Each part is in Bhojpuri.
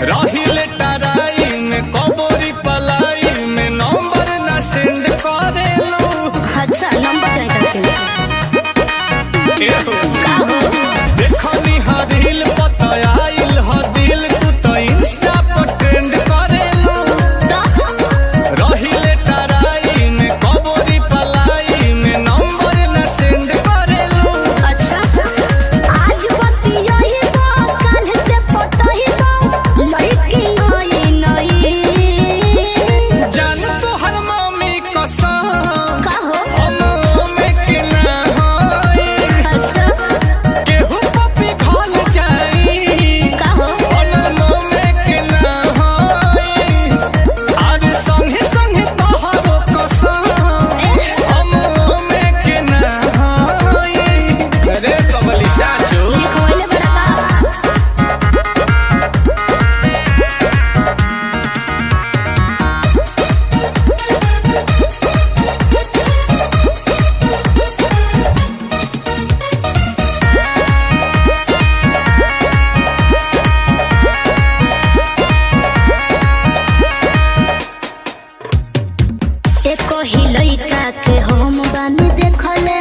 रहिले टराई में कबोरी पलाई में नंबर ना सेंड करेलू। अच्छा नंबर चाहिए देखनी हरिल पताइल ह दिल तू तो इंस्टा पर ट्रेंड करेलू। रहिले टराई में कबोरी पलाई में नंबर ना सेंड करेलू। अच्छा आज बतियाही बा कल से पटाही बा लड़की नई नई जान तो हर मम्मी कसम कहो हम में के ना होई। अच्छा केहू पपी घल जाई कहो बनल में के ना होई। आज संगे संगे तोहरो कसम हम में के ना होई। अरे कमली साचो लिखवाइले बड़ा का एको ही लइका के हम बानी देखले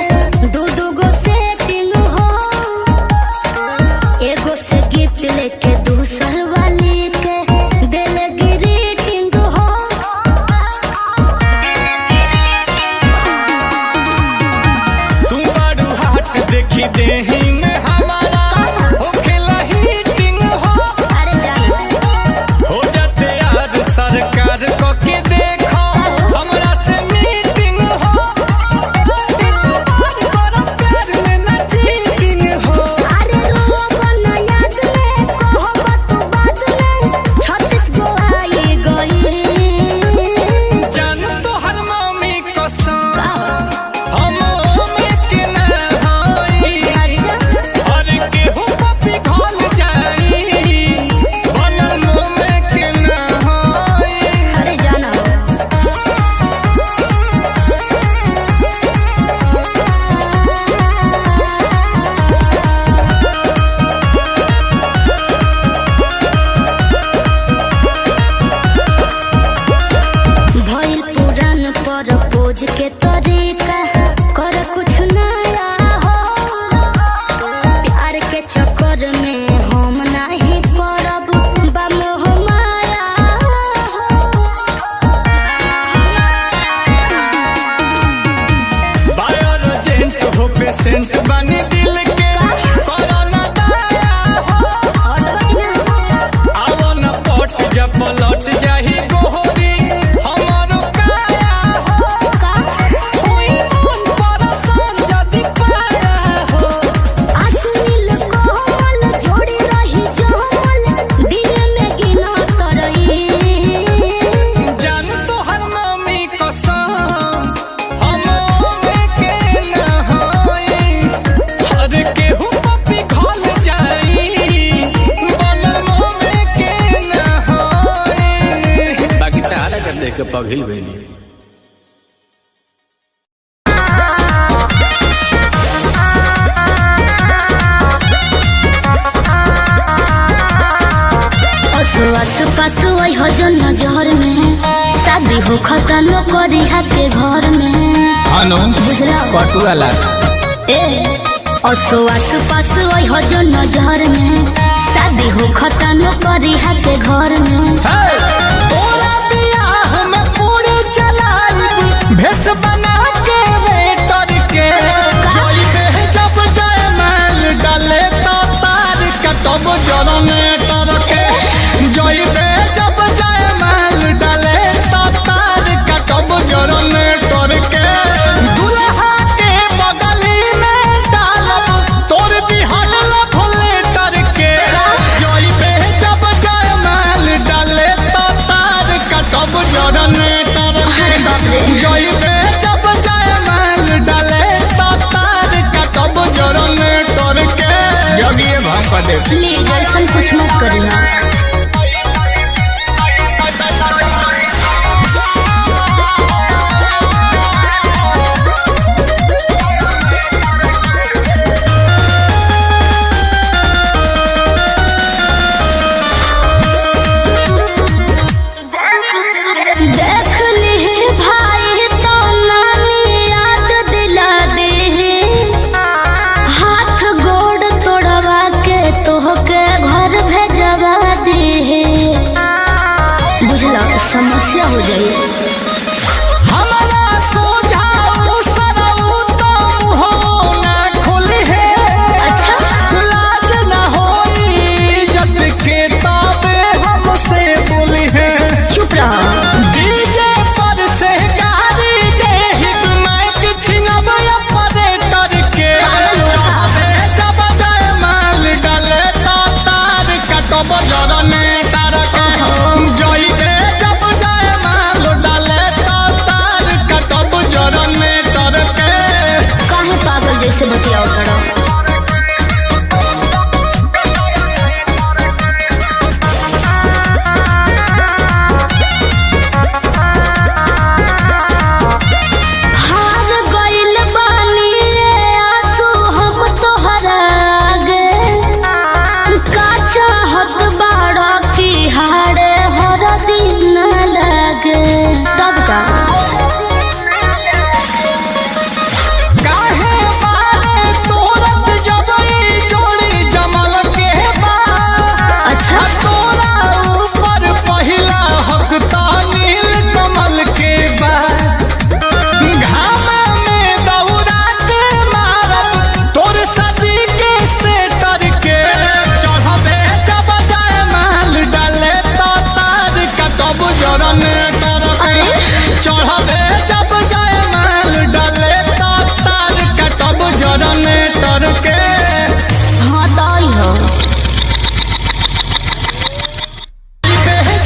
दू दू गो सेटिंग हो एगो से गिफ्ट लेके दूसर वाली के दिल ग्रीटिंग हो तू बारू हाट देखी देही में हमारा होखेला हीटिंग हो। अरे जान हो जाते यार सरकार को के देखो हमरा से मीटिंग हो। बड़ा प्यार में ना चीटिंग हो। अरे रोवन याद में कहबत बात में 36 गो आई गई जान तो हर मम्मी कसम हम में के ना होई। अच्छा और केहू पपी घल जाई बनल में के ना होई। अरे जाना भइल पुरान पर पोज के तरीका कर कुछ नया हो प्यार के चक्कर में हम नहीं पड़ब बमोह माया बायोजेंट हो पेशेंट बनी दिल के कोरोना दाया हो। आवो न पट जब पलट जाही गोहरी हमारो काया हो। कोई मन परसान जदी पाया हो। अश्लील कोमल जोड़ी रही जमल दिल में गिना तरई जान तो हर मम्मी कसम हम में के ना होई। हर केहू पपी घल जाई बनल में के ना होई। बाकी तारा कर देख के पगहिल गइली। आस पास वही हो जो नजर में शादी हो खतन करी के घर में अनु बुझला पटुआ ला ए असो आस पास वही हो जो नजर में शादी हो खतन करी के घर में तोरा बियाह में पूरी चलाई भेस बना के वेटर के जोई में जब जाए माल डाले तो तार कटब जरने तर के जोई में जब जाए माल डाले तो तार कटब जरने तर के दुल्हा के बगली में डालब तोर बिहान भोले तर के जोई में जब जाए माल डाले तो तार कटब जरने तर अरे बाप रे जोई में जब जाए माल डाले तो तार कटब जरने तर के जगिए भाग दे प्लीज ऐसा कुछ मत करना समस्या हो जाए। हमारा सोझाऊ सरऊ तो मुहो ना खोली है। अच्छा लाज ना होई जत के ताबे हमसे बोली है। चुप रहो। डीजे पर से गाड़ी दे हिट माइक छिनब ऑपरेटर के। चाहे जब जाए माल डाले तो तार कटब जरने तार के। जोई दे जब जाए माल डाले तो तार कटब जरने तार के। काहे पागल जैसे बतियाओ करो। हार गइल बानी रे आंसू हम तोहरा आगे। का चाहत बाड़ा की हारे हर दिन लागे। तब का काहे बारे तोरत जब ई जोड़ी जमल के बा। अच्छा तोरा ऊपर पहिला हक ता नील कमल के बा। घामा में दौड़ा के मारब तोर सदी के सेटर के। चढ़बे जब जाए माल डाले तो तार कटब जरने तर के। चढ़बे जब जाए माल डाले तो तार कटब जरने तर के। हाँ तो आई हो।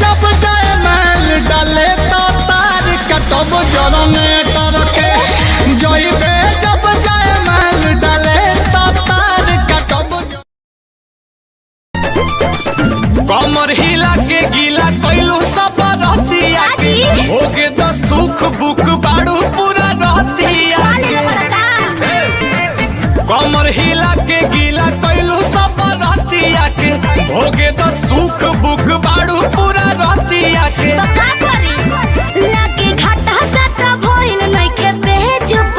जब जाए माल डाले तो तार कटब जरने तर के। जइबे जब जाए माल डाले तो तार कटब कमर हिला के गीला कैलू सब रहतिया के। होगे तो सुख बुक बाड़ू पूरा रहतिया के। कमर हिला के गीला कैलू सब रहतिया के। होगे तो सुख बुक बाड़ू पूरा रहतिया के। तो का करी लागे घाटा साटा भइल नइखे पेज प।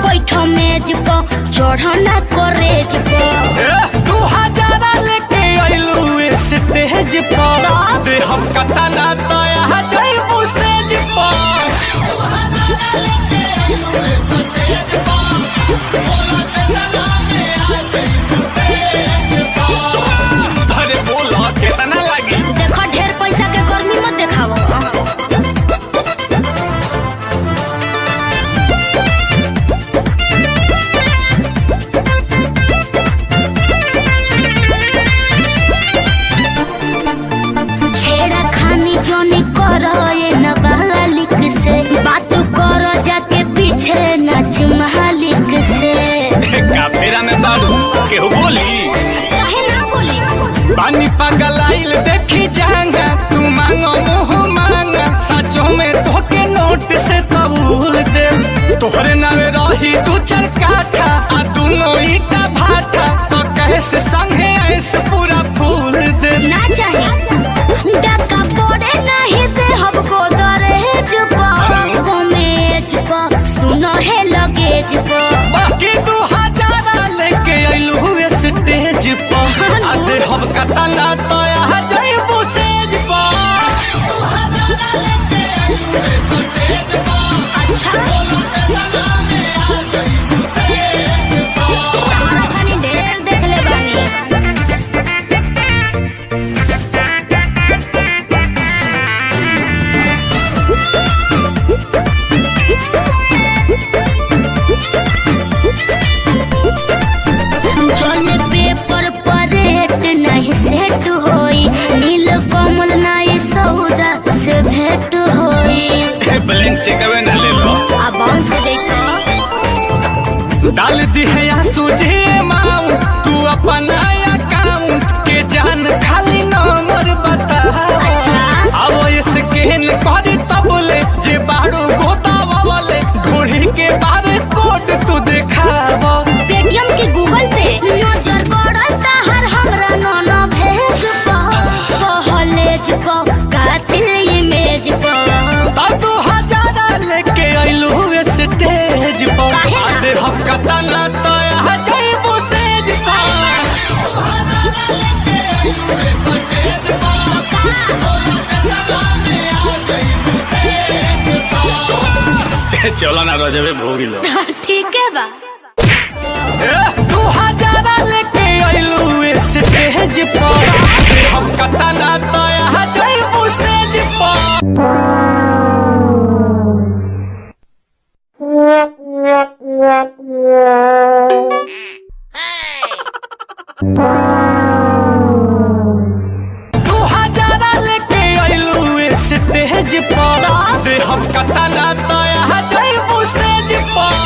बैठो मेज प चढ़ना करेज प। 2000 लेके अइलू स्टेज पर। दे हम कटाला तो यहाँ जइबू सेज पर। अरे बोला कितना लगी। देखो ढेर पैसा के गर्मी मत देखावो। छेड़ा खानी जोनी करो ये नाबालिग से। बात करो जाके पीछे नाच मालिक से। काफेरा में बाड़ू केहू बोली। काहे ना बोली। पानी पागल आइल देखी जाएंगा तू मांगो मुँह मांगा। सचो में धोके नोट से कबूल दे। तोहरे नावे रही दू चार काठा आ दोनों ईटा भाटा। तो कैसे संगे ऐसे पूरा फूल दे। ना चाहे डका पड़े नहीं दे हमको दरहेज पर। कमेज पर सुनो है लगेज पर। बाकी 2000 लेके अइलू स्टेज पर। आधे हम कटाला तो यहाँ जइबू सेज पर। अच्छा खानी ढेर देख ले बानी। जल पेपर पर रेट नहीं सेट होई। नील कमल नहीं सौदा से भेंट होई। ब्लैंक चेकवे ना ले लो। आ बाउंस हो जाई तो डाल दी है या सूझे अमाउंट तू अपना अकाउंट के। जान खाली नंबर बता। अच्छा अब स्कैन करी तबले जे बाड़ू गोतावले। घोड़ी के बारे कोड तू देखाव। पेटीएम के गूगल पे नजर पड़ता हर हमरा नोनो भेज पहलेज प कातिल इमेज प। तो 2000 लेके अइलू स्टेज पर। आधे हम कटाला तो यहाँ जइबू सेज पर। चलो ना रजबे भोगी लो। ठीक है बा। 2000 लेके आइलू स्टेज पर, हम कतना तया जइबू स्टेज पर। स्टेज पर दे हम कतना तया जइबू स्टेज पर।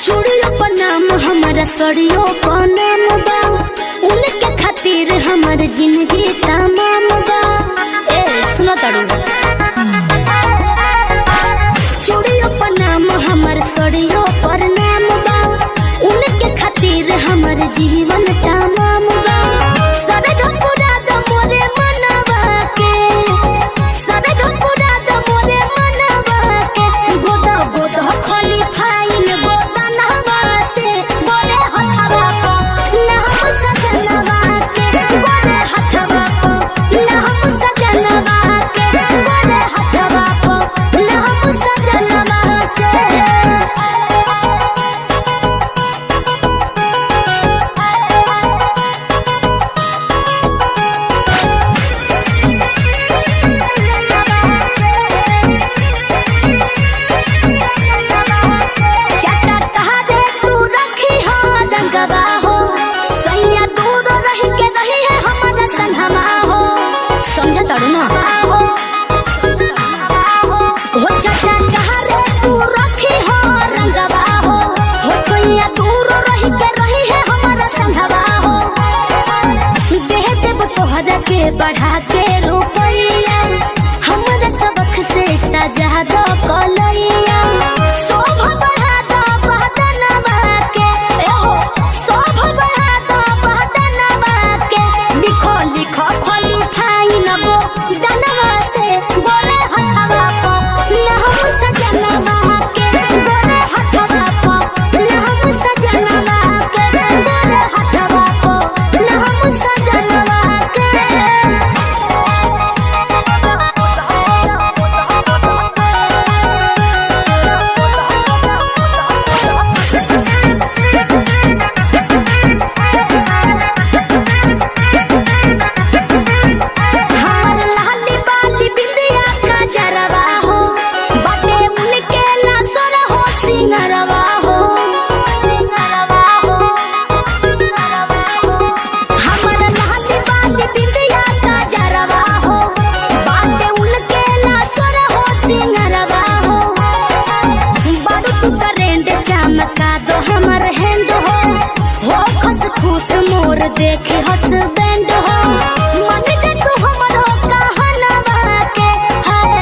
चूड़ियों पर नाम हमारा, सड़ियों पर नाम बा, उनके खातिर हमार जिंदगी तमाम बा। ए सुनो तड़ू, चूड़ियों पर नाम हमार, सड़ियों पर नाम बा, उनके खातिर हमार जीवन तमाम बा। सरग पूरा द मोरे मनवा के, सरग पूरा द मोरे मनवा के, गोदा गोदा खाली फाइन गोदा नहवा से, बोले हथवा को ना हम सजनवा के, बोले हथवा को ना हम सजनवा के, बोले हथवा को ना हम सजनवा के। के बढ़ा के रुपैया हमरा सबक से सजा दो कलैया, शोभा बढ़ा दो बहदनवा के, एहो शोभा बढ़ा दो बहदनवा के, लिखो लिखो खोली फाइन गो दनवा से, बोले हथवा को ना हम सजनवा के, बोले हथवा को ना हम सजनवा के, बोले हथवा को ना हम सजनवा के। देखे हसबैंड हो मन जे तू हमरो कहनवा के, हाय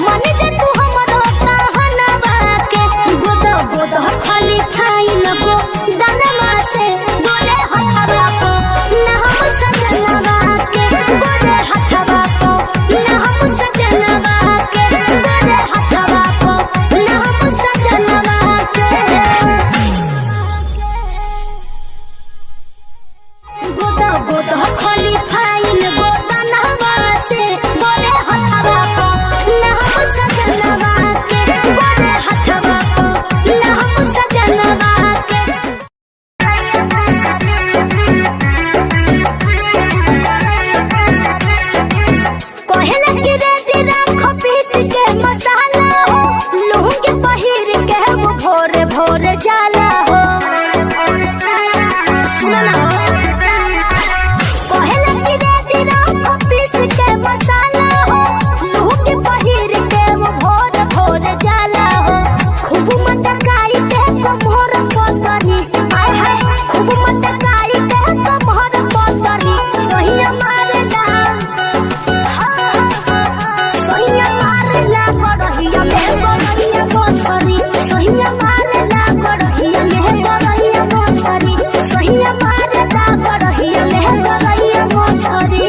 मन जे तू हमरो कहनवा के, गोदा गोदा खाली फाइन गो दनवा से, बोले हथवा को ना हम सजनवा के, बोले हथवा को ना हम सजनवा के, बोले हथवा को ना हम सजनवा के। गोदा गोदा खाली फाइन गोदा नहवा से, बोले हथवा को ना हम सजनवा के, बोले हथवा को ना हम सजनवा के। कहला कि रेडी राखो पीस के मसाला हो, लूह के पहिर के वो भोरे भोरे जाला हो। सुनो ना हो, मसाला हो, लूह के पहिर के वो भोर भोर जाला हो, खूब मटकाई के कमर पतरी, आय हाय खूब मटकाई के कमर पतरी, सहिया मारेला सहिया मारेला गड़हिया में गड़हिया मोछरी, सहिया मारेला गड़हिया में गड़हिया मोछरी, सहिया मारेला गड़हिया में गड़हिया मोछरी।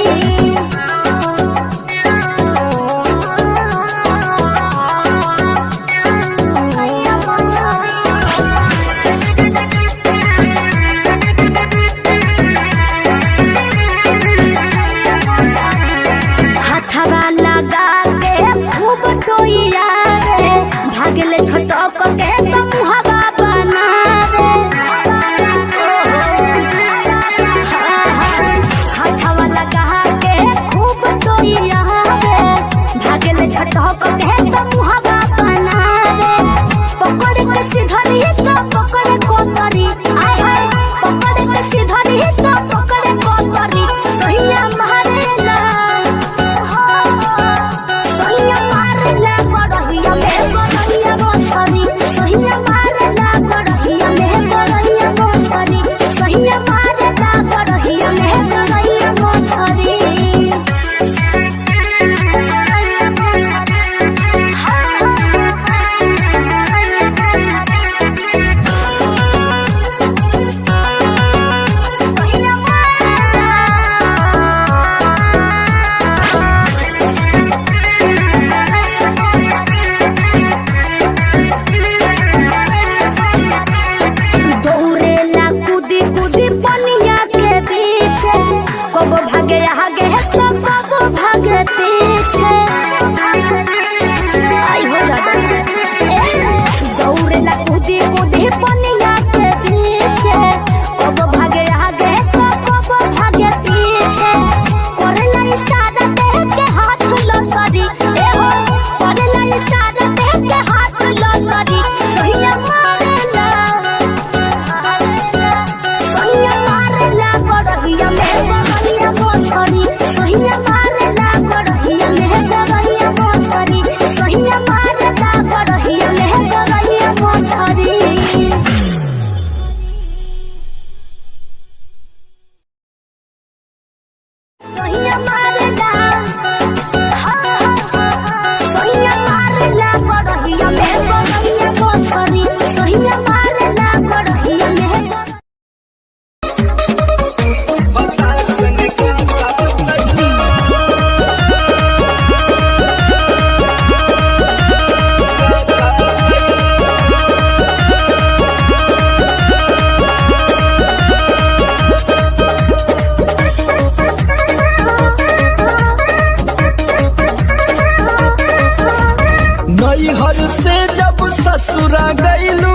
गईलू,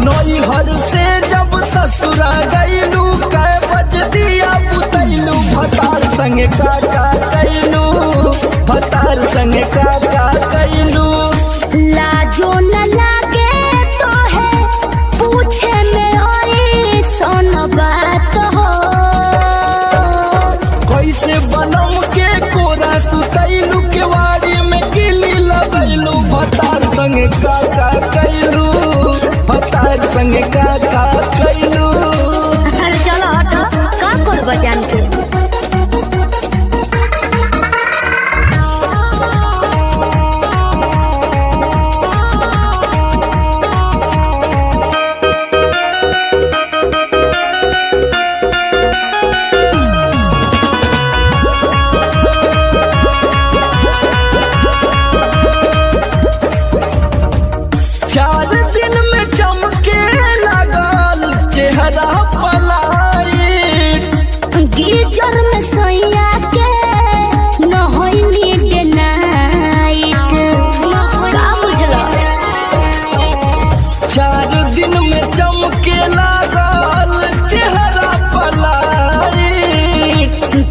नैहर से जब ससुरा गईलू, कै बज दिया बुतैलू, भतार संगे का कैलू, भतार संगे का कैलू। लाजो न लागे तो है पूछे में ओए सोन बात हो। कैसे बनम के कोरा सुतैलू, केवाड़ी में किली लगैलू, भतार संगे का कैलू, भतार संगे का कैलू। अरे चलो हटो, का करब जान के। चार दिन में चमके लगल चेहरा पलाई, गिरजर में सैया के न होई नीड नाइट। का बुझलो? 4 दिन में चमके लगल चेहरा पलाई,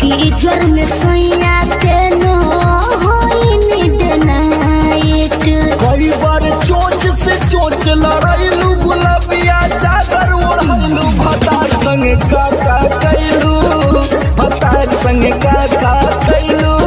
गिरजर में सैया के न होई नीड नाइट। कई बार चोंच से चोंच लड़ैलू, गुलाबिया चादर ओढ़लू, भतार संगे का कैलू, भतार संगे का कैलू।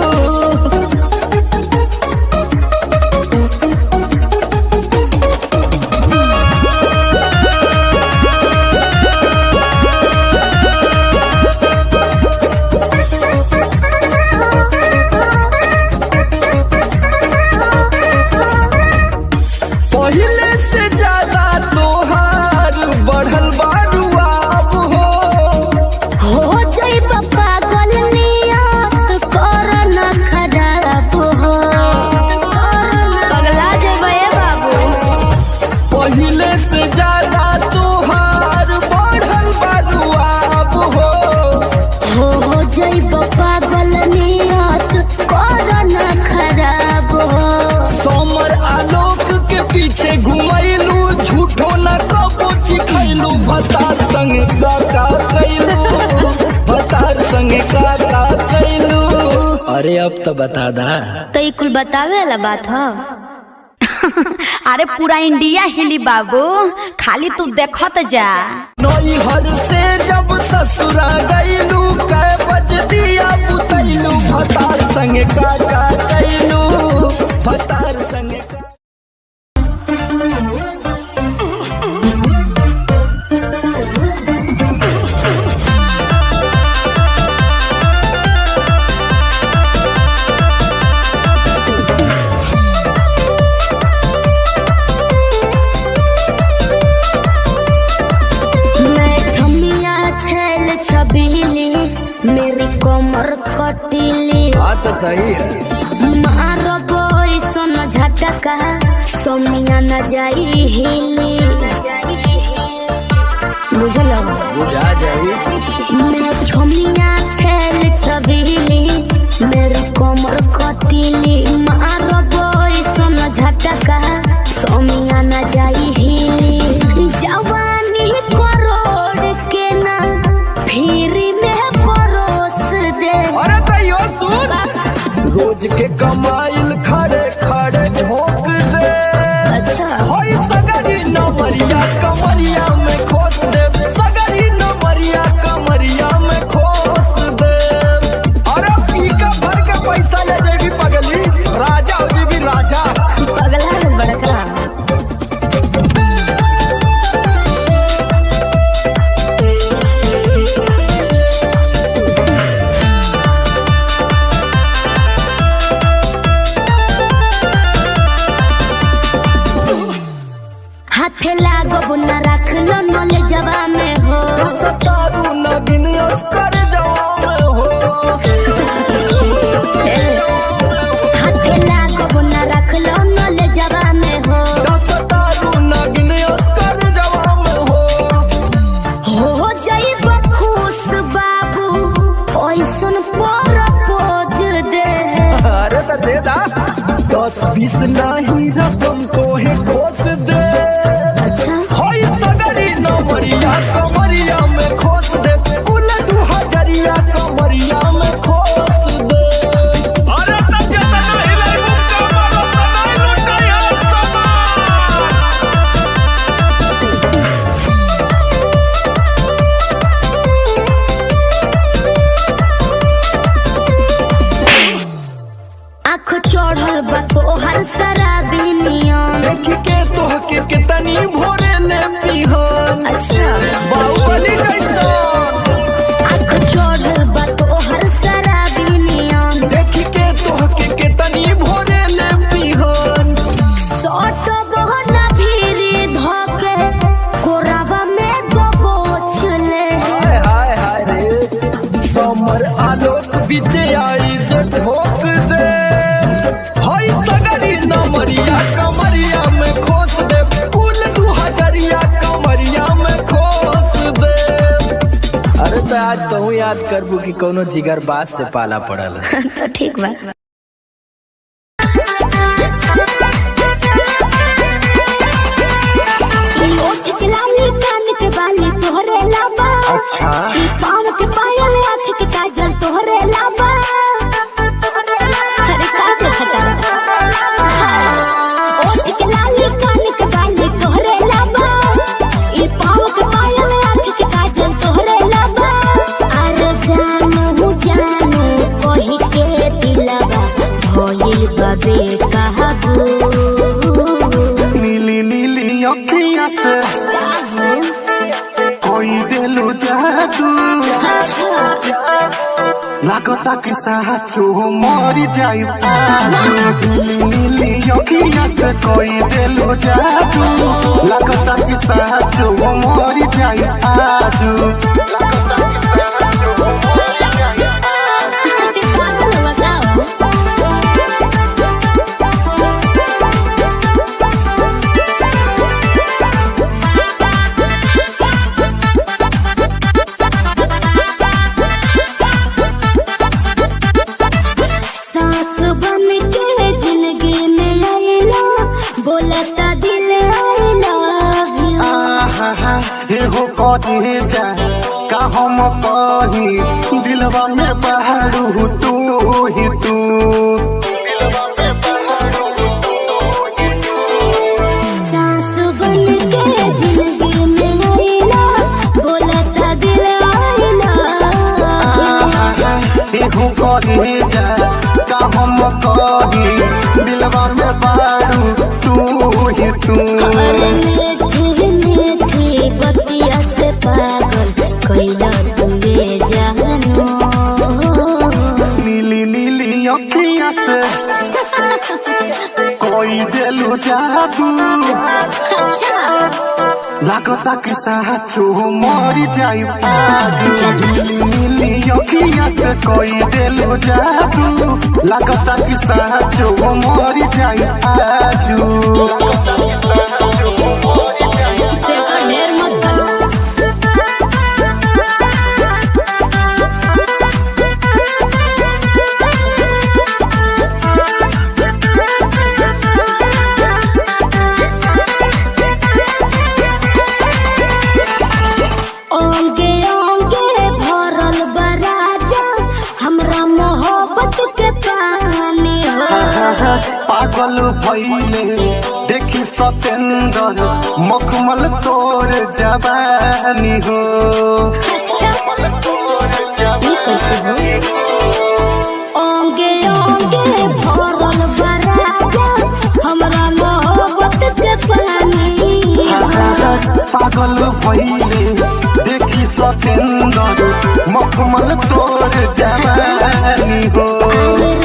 पहले से ज्यादा तोहार बढ़ल बारुआब हो जाइब पागल नियत कर न खराब हो। पगला जाइब ए बाबू। पहले से ज्यादा तोहार बढ़ल बारुआब हो जाइब पागल नियत कर न खराब हो। सोमर आलोक के पीछे घुमैलू, झूठो न कबो चिखैलू, भतार संगे का कैलू, भतार संगे का कैलू। अरे अब तो बता दा। तो ई कुल बतावे वाला बात हो। अरे पूरा इंडिया हिली बाबू, खाली तू देखत जा। नैहर से जब ससुरा गईलू, कै बज दिया बुतैलू, भतार संगे का कैलू, भतार संगे का। मैं छमिया छेल छबीली, मेरी कमर कटीली, बात तो सही है। मारो बोई सोन झटका, सोमिया न जाई हिली। बुझलो? बुझा जाई। मैं छमिया छेल छबीली, मेरी कमर कटीली, मारो बोई सोन झटका, सोमिया न जाई हिली। जवानी करोड़ के ना फिरी में परोस दे। अरे तैयो सुन, रोज के कमाइल खड़े खड़े झोंक दे। अच्छा होई सगरी नमरिया कमरिया में खोस दे, सगरी नमरिया कमरिया में खोस दे। अरे पीका भर के पैसा ले जेबी पगली, राजा अभी भी राजा। पगला है बड़का। हाथे लागो न रख लो नले जवा में हो। सतारू न दिन अस्कर जवा में हो। हाथे लागो न रख लो नले जवा में हो। सतारू न दिन अस्कर जवा में हो। जाइब खुश बाबू, ओइसन पर पोज दे। अरे तो दे दा 10-20 नहीं हई रसम को है खोस दे। अच्छा हई सगरी नमरिया कमरिया में खोस दे। उलटू हजरिया कमरिया में खोस दे। अरे तब जब नहीं लगू कमर नहीं लुटाया आँख चढ़ल बा तोहर शराबी नियम। देख के तोहके कितनी भोरे ने पिहन। अच्छा बाहुबली जैसा आँख चढ़ल बा तोहर शराबी नियम। देख के तोहके कितनी भोरे ने पिहन। सट बहना भीरी धोके कोरावा में दबोच ले। हाय हाय हाय रे समर आलोक बीच आई जे ठोक दे। हई सगरी नमरिया कमरिया में खोस दे। कुल 2000 कमरिया में खोस दे। अरे तो आज तू याद करबू कि कोनो जिगर बास से पाला पड़ल। तो ठीक बा। लाली कान के बाली तोहरे लाबा। अच्छा पाँव के पायल आँख के काजल तोहरे लाबा। अरे का देखता ओठ के लाली कान के बाली तोहरे लाबा। ई पाँव के पायल आँख के काजल तोहरे लाबा। अरे जानू कही के दिलवा भइल बाबे कहबू। नीली नीली अखियाँ से कोई दिलू जादू। लागता कि साचो मरी जाई आजू। नीली नीली अखियाँ से कोई दिलू जादू। लागता कि साचो मरी जाई आजू। सास बन के जिंदगी में आइला बोलता दिल आई लव यू। एहो कहे जा का हम कही दिलवा में बहरू तू ही तू। सास बन के जिंदगी में आइला बोलता दिल आई लव यू। एहो कहे जा का हम कही दिलवा में बहरू तू ही तू। अरे मीठी मीठी बतिया से पागल कैला तुए जानू। नीली नीली अखियाँ से कोई दिलू जादू। अच्छा लागता कि साचो मरी जाई आजू। नीली नीली अखियाँ से कोई दिलू जादू। लागता कि साचो मरी जाई आजू। देखो ढेर मत करो। ओंगे ओंगे भरल बराजा हमरा मोहब्बत के पानी हो। पागल भइले देखी सतेंद्र मखमल तोर जवानी हो। अच्छा ये कैसे हो? ओंगे ओंगे भरल बराजा हमरा मोहब्बत के पानी हो। पागल भइले देखी सतेंद्र मखमल तोर जवानी हो।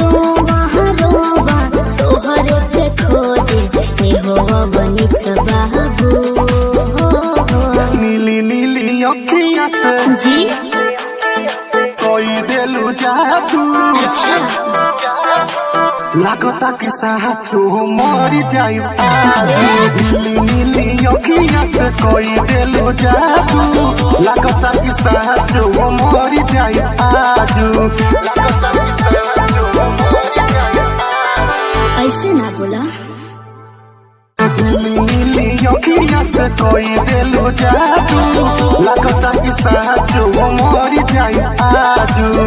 रोवा रोवा तोहरे के खोजे ए हो बनी सबाबू। नीली नीली अखियाँ से जी कोई दिलू जादू। लागता कि साचो मरी जाई आजू। नीली नीली अखियाँ से कोई दिलू जादू। लागता कि साचो मरी जाई आजू। ऐसे ना बोला। नीली नीली अखिया से कोई देलू जादू लागता कि साचो मर जाई आजू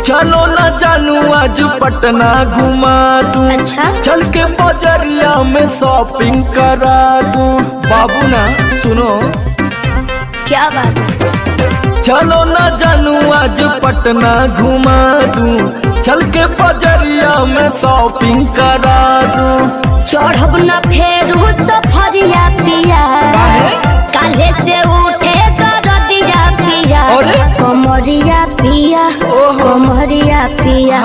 चलो ना जानू आज पटना घुमा दूं। अच्छा। चल के बजरिया में शॉपिंग करा दूं। बाबू ना सुनो क्या बात है? चलो ना जानू आज पटना घुमा दूं। चल के बजरिया में शॉपिंग करा दूं। चढ़ब न फेरू सफरिया पिया काले से उठे दरदिया पिया अरे? कमरिया पिया कमरिया पिया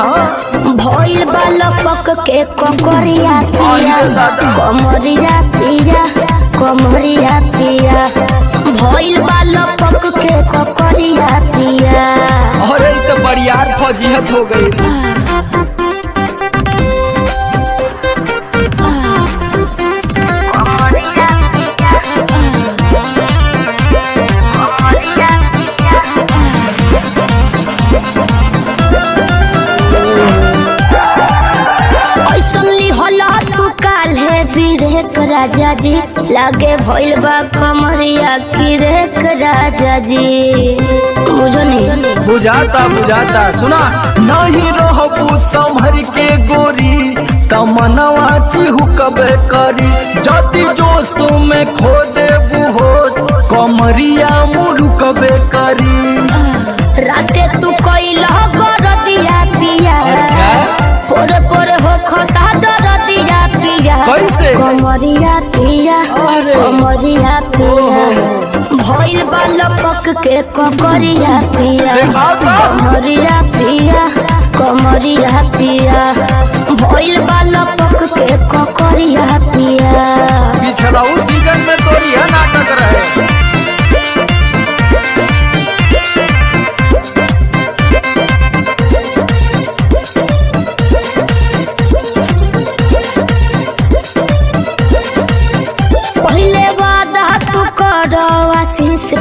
भइल बालपक के ककरिया पिया कमरिया पिया कमरिया पिया भइल बालपक के ककरिया पिया। अरे तो बरियार फजीहत हो गई। राजा जी लागे भइल बा कमरिया की रेख राजा जी बुझो नहीं बुझाता सुना नहीं रहबू संभर के गोरी तमनवा चिहुकबे करी जति जोश में खो देबू होश कमरिया मुरुकबे करी। राते तू कइला गरदिया पिया अच्छा पोरे पोरे हो खता दरदिया पिया कैसे? कमरिया पिया कमरिया पिया भइल बालपक के ककरिया पिया कमरिया पिया कमरिया पिया भइल बालपक के ककरिया पिया। पिछला उस सीजन में तो यह नाटक रहे।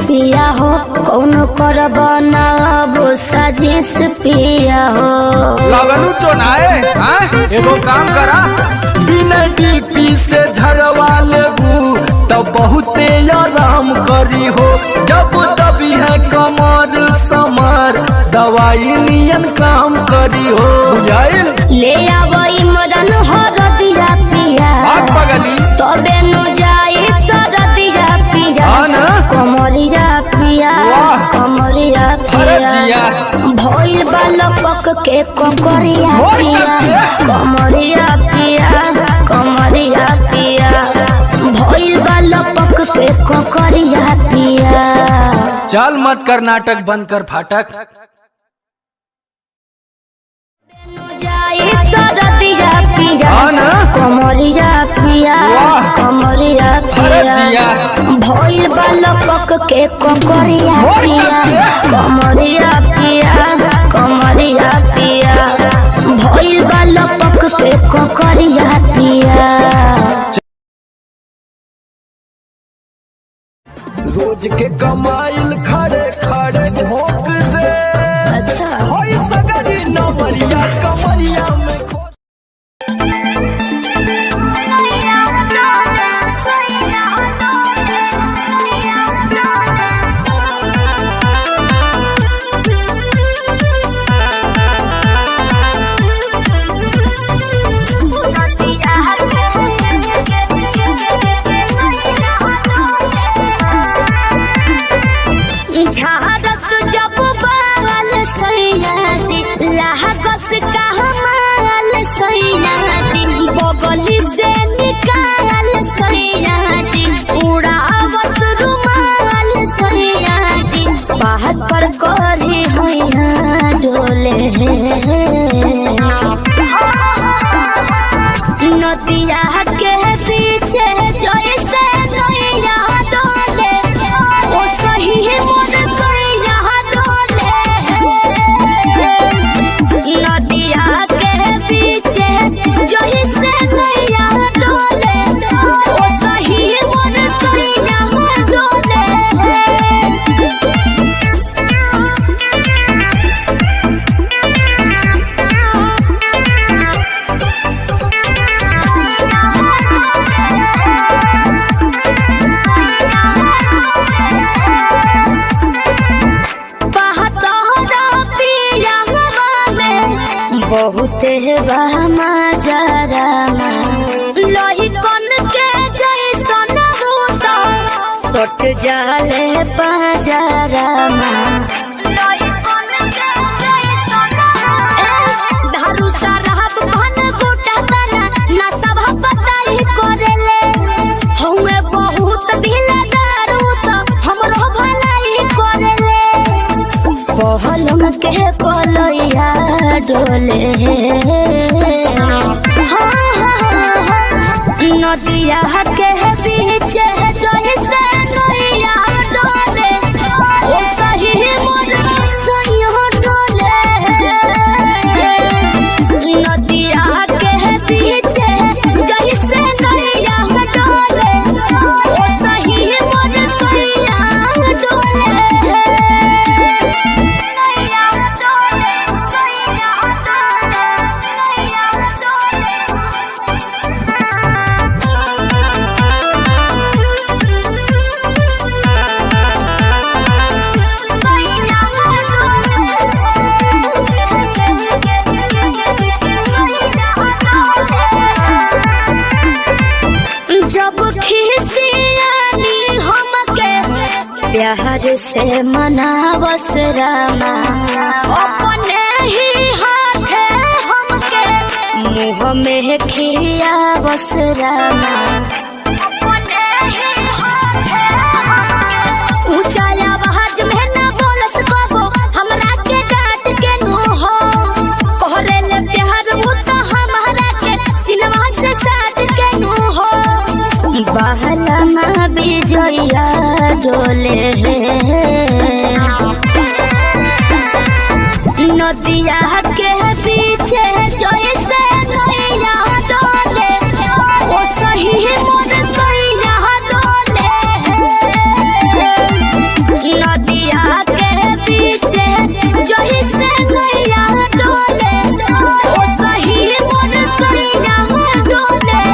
पिया हो कौन करब ना अब साजिश पिया हो लगनू तो नाए एगो काम करा बिना डीपी से झड़वा लेबू तब बहुते आराम करी हो जब दबी है कमर समर दवाई नियन काम करी हो बुझाइल। ले आवई मदन हरदिया पिया पगली तबे नु जाई सरदिया पिया कमरिया पिया कमरिया पिया भइल बालपक के ककरिया पिया कमरिया पिया कमरिया पिया भइल बालपक के ककरिया पिया। चल मत कर नाटक बंद कर फाटक। सरदिया पिया कमरिया पिया कमरिया पिया भइल बालपक के ककरिया पिया कमरिया पिया कमरिया पिया भइल बालपक के ककरिया पिया। रोज के कमाइल खड़े खड़े झोंक दे। अच्छा होई सगरी नमरिया कमरिया में खो झारस जब बाल सैया जी लागस का हमाल सैया जी बगली से निकाल सैया जी उड़ावस रुमाल सैया जी बात पर करी हैया डोले नदिया के पीछे जैसे नैया डोले ओ सही मोर सैया डोले नदिया के पीछे जैसे बहुते बहमा जरामा लोही कन के जैसन होता सट जाले पाजरामा लोही कन के जैसन धारू सरहब घन गोटा तना ना सब बताई करेले हउए बहुत दिलदार तो हमरो भलाई करेले पहलम के पलैया डोले नदिया के बीच जैसे नैया डोले ओ सही मोर सैया डोले नदिया के बीच जैसे नैया डोले ओ सही मोर सैया डोले जब खिसियानी हमके प्यार से मनावस रामा अपने ही हाथे हमके मुँह में खियावस रामा अपने ही हाथे हमके ऊंचा आवाज में ना बोलस कबो हमरा के डांट के नो हो कहरेले प्यार वो तो हमारा के सिनवा से साथ के नो हो बहला माँ बिजया डोले नदिया के पीछे जैसे नैया डोले ओ सही मोर सैया डोले नदिया के पीछे जैसे नैया डोले ओ सही मोर सैया डोले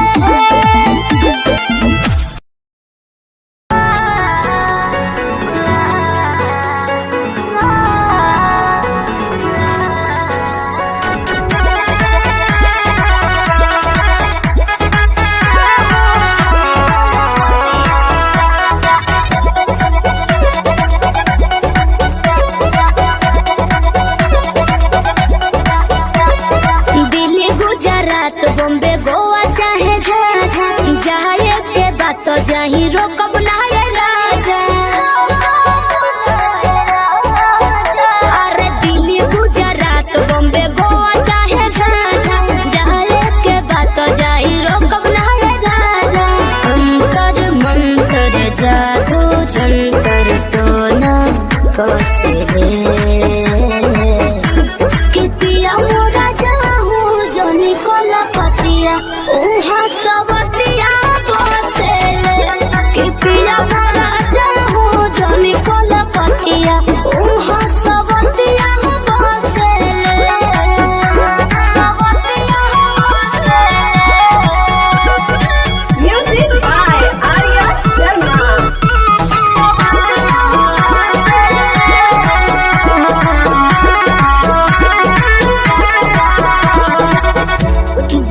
दिल्ली गुजरात बॉम्बे गोवा चाहे झाझा जाए के बात तो जाही रोकब ना ये राजा अरे दिल्ली गुजरात बॉम्बे गोवा चाहे झाझा जाए के बात तो जाही रोकब ना ये राजा अंतर मंत्र जादू जंतर तो ना कसे कि पिया मोरा जाहू जनी कोला पतिया उहा सबतिया बसेले कि पिया मोरा जाहू जनी कोला पतिया उहा सबतिया बसेले सबतिया बसेले म्यूजिक बाय आर्या शर्मा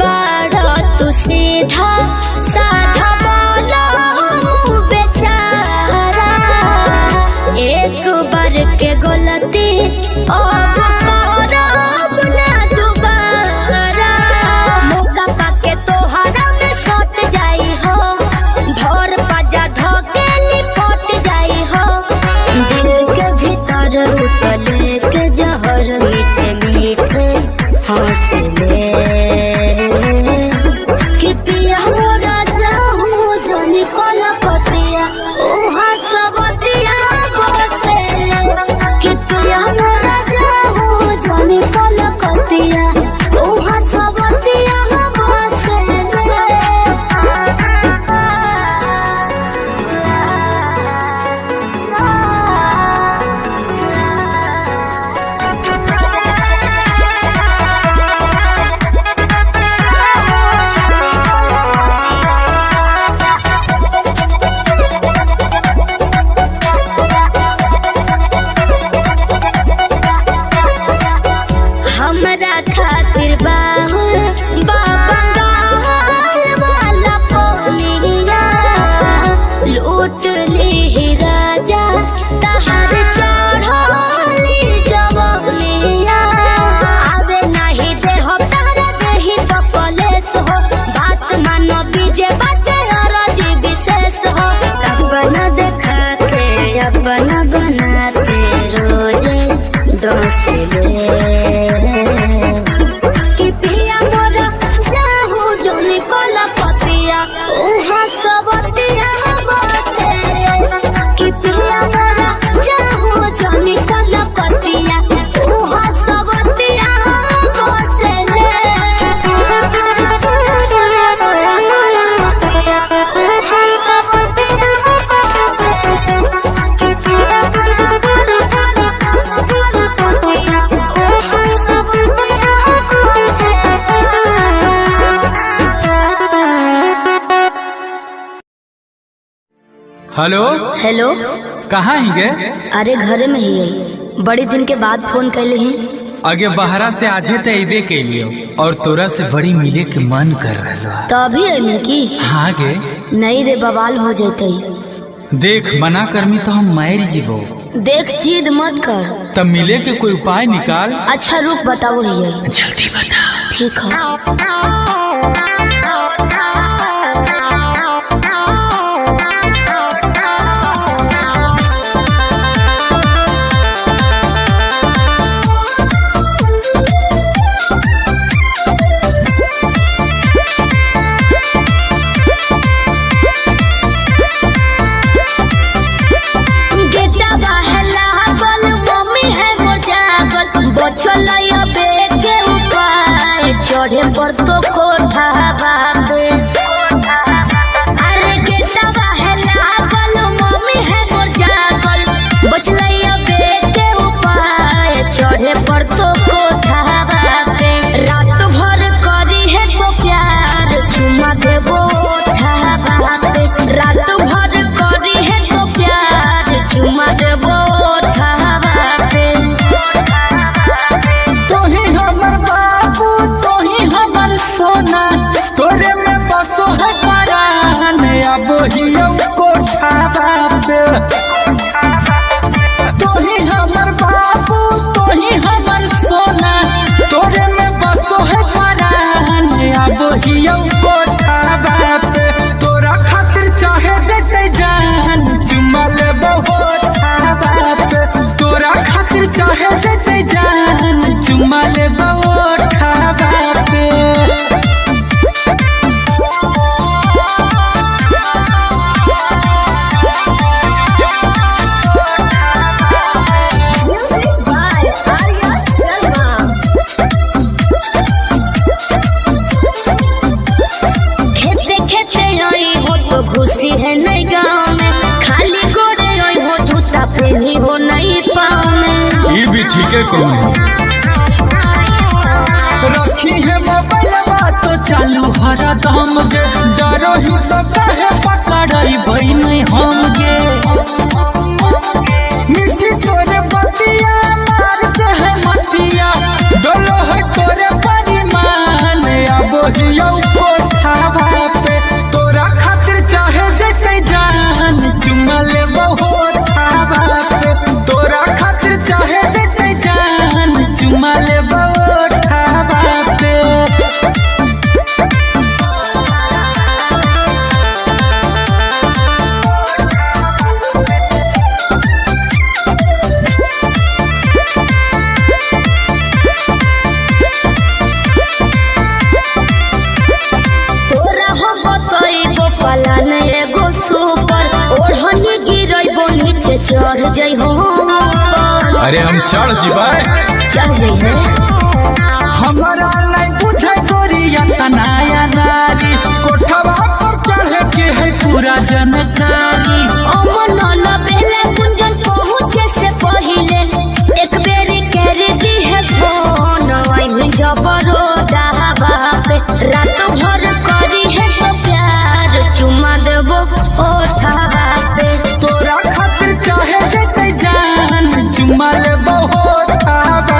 बड़ा तू सीधा साधा बोला बेचारा एक बार के गलती अब करब ना दोबारा मौका पाके तोहरा में सट जाई हो भोर पाजा धोके लिपट जाई हो दिल के भीतर उतले के जहर मीठे मीठे हंसले कि पिया हेलो। हेलो। कहाँ ही गे? अरे घरे में ही है, बड़ी दिन के बाद फोन कैले हैं। आगे बहरा से आजे तो अबे के लिए और तोरा से बड़ी मिले के मन कर रहा। तो अभी है की? हाँ गे। नहीं रे, बवाल हो जाते। देख मना करमी तो हम मार जीवो। देख जिद मत कर। तब मिले के कोई उपाय निकाल। अच्छा रुक बताओ ही है। जल्दी बता। ठीक है। चढ़े पर तो कोठा बाबे। अरे गेटवा है लागल, मम्मी है मोर जागल, बचलैया बेटे उपाय चढ़े पर तो कोठा बाबे। रात भर करी है तो प्यार चुमा देबो ओठा बाबे। रात भर करी है तो प्यार चुमा देबो ओठा बाबे। सोना तोरे में बसो है परान, अब हियो कोठा बाबे। तोही हमर बाबू तोही हमर सोना, तोरे में बसो है परान, अब हियो कोठा बाबे। तोरा खातिर चाहे जते जान चुमा लेबो ओठा बाबे। तोरा खातिर चाहे जते जान चुमा लेबो ओठा बाबे। खुशी है नहीं गाँव में, खाली गोरे हो जूता पहनी हो नहीं पाँव में। ये भी ठीक है। कौन रखी है मोबाइल तो चालू हरा दम गे, डरो ही तो कहे पकड़ाई भाई नहीं हम गे। मिट्टी तोरे बतिया मारते है मतिया, डोलो है तोरे परिमान, अब हियो कोठा बापे। तोरा खातिर चाहे जते जान चुमा लेबो ओठा बापे। तोरा खातिर चाहे जते जान चुमा लेबो ओठा बापे। पलान एगो सुपर ओढ़नी गिरैबो नीचे चढ़ जाइ हो। अरे हम चढ़ जीवाए। चढ़ जाइ है। हमारा नहीं पूछे गोरिया तनाया नारी, कोठवा पर चढ़े के है पूरा जानकारी। अमन लबेले कुंजन पहुँचे से पहिले एक बेरी कर दी है फोन, आई जबरो दावा पे। रात भर करी है तो प्यार चुमा देबो ओठा पे। तोरा खातिर चाहे जते जान चुमा लेबो ओठा पे।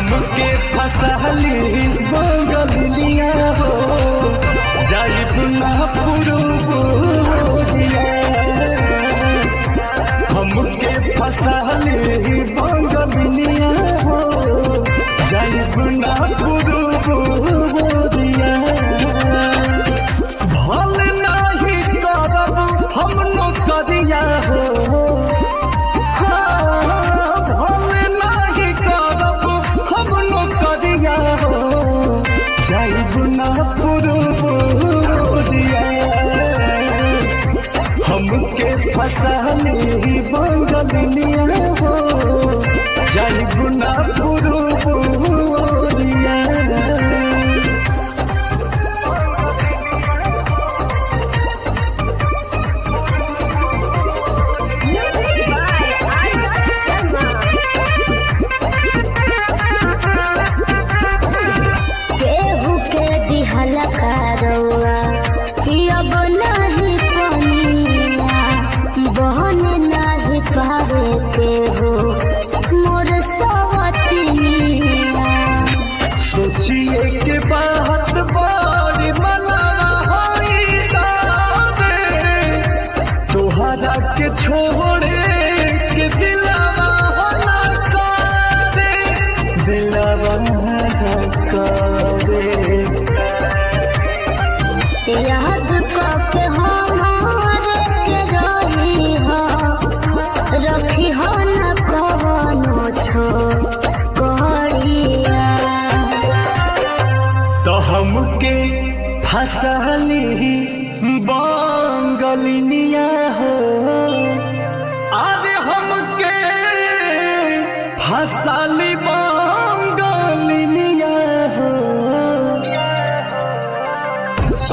हमके फसली बंगलिया हो जाइब ना पुरुबुरिया हमके फसली बंगलिया हो जाइब ना पुरुबुरिया भल नहीं करब हम नौकरिया हो जाइब ना पुरुबुरिया हमके फसली बंगलिया हो जाइब ना पुरुबुरिया पावे के हो मोर सवतिया सोचिए के बात बारी मनाना होई दावे तोहरा के छोड़े के दिलावा ना करे दिलावा ना करे याद करके हमारे के रही हो रखी हो न कवनो छोकरिया तो हमके फसली बंगलिया हो अरे हमके फसली बंगलिया हो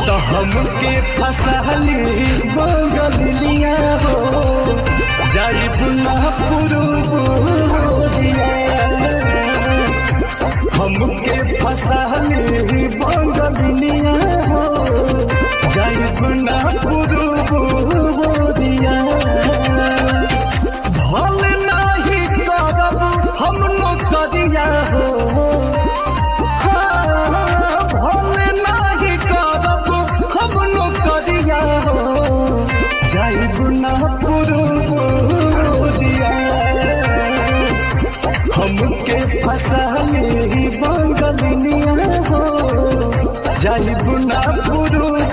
तो हमके फसली बंगलिया हो जाइब ना पुरुबुरिया हमके फसली बंगलिया हो जाइब ना पुरुबुरिया भल नहीं करब हम नौकरिया हो भल नहीं करब हम नौकरिया हो जाइब ना पुरुबुरिया हमके फसली बंगलिया हो जाइब ना पुरुबुरिया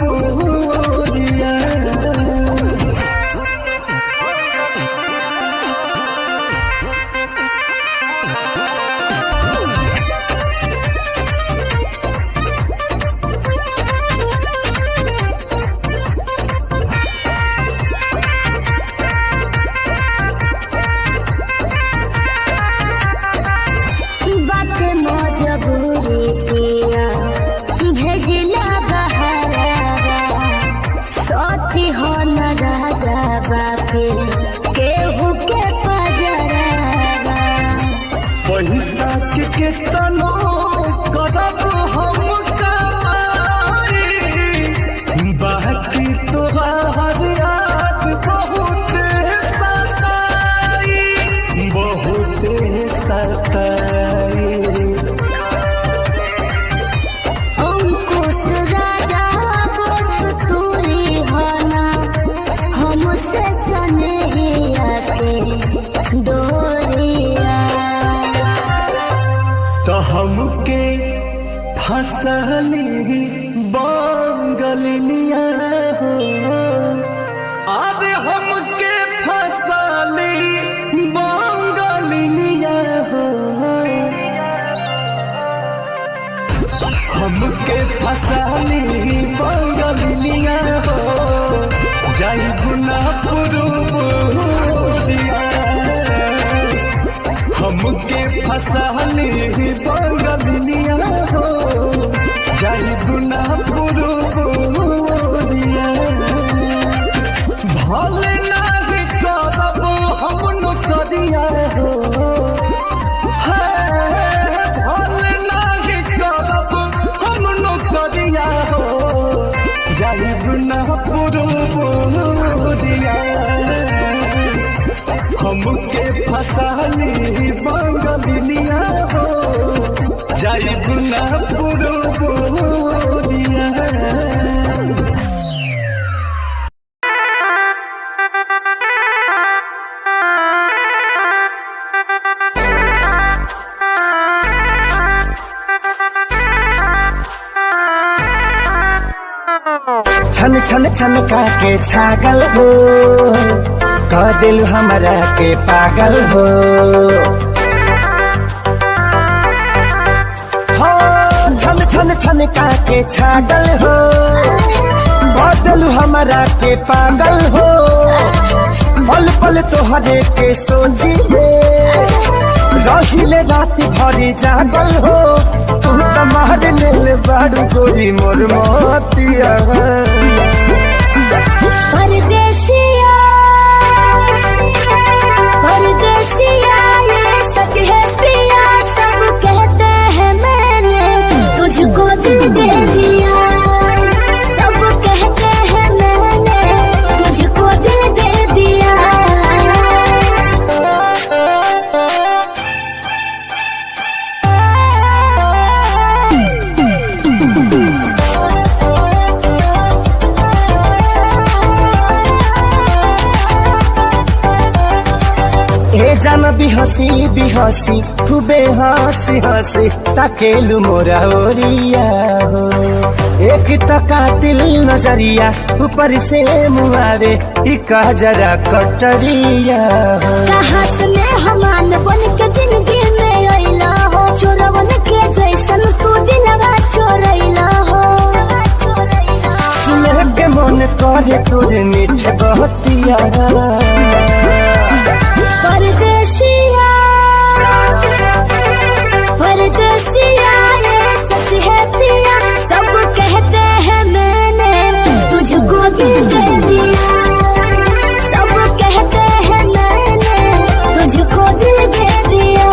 बाटे मजबूरी पिया भेजिला बहरावा सती हो न राजा बाके केहू के पजरावा पैसा के केतनो करब हम कमाई बाकी तोहार याद बहुत सताई अंकुश राजा बस तूरी होना हमसे सनहिया के डोरिया तो हमके फसली बंगलिया हो अरे हमके फसली बंगलिया हो हमके फसली बंगलिया हो जाइब ना पुरुबुरिया हमके फसली बंगलिया हो जाइब ना पुरुबुरिया भल नहीं करब हम नौकरिया हो भल नहीं करब हम नौकरिया हो जाइब ना पुरुबुरिया हमके फसली बंगलिया हो जाला पुरबोरिया। छन छन छन के छागल हो, कह दिल हमरा के पागल हो। छन छन छन के छागल हो, कह दिल हमरा के पागल हो। पल पल तोहरे के सोची रहिले रात भरी जागल हो। तू तो मार ले बारू गोरी मोर मोतिया। परदेसिया परदेसिया ये सच है पिया, सब कहते हैं मैंने तुझको दिल दे दिया। सब कहते हैं मैंने तुझको दिल दे दिया। जान बिहसी खूबे हंसी हंसी ताकेलु मोरा ओरिया हो। एक तो कातिल नजरिया ऊपर से मुआरे इका जरा कटरिया हो। कहाँ से हमान बन के जिंदगी में अइला हो, चोरवन के जैसन तू दिलवा चोरैला हो। सुने के मन करे तोरे मीठ बहतिया। परदेसिया परदेसिया ये सच है पिया, सब कहते हैं मैंने तुझको दिल दे दिया। सब कहते हैं मैंने तुझको दिल दे दिया।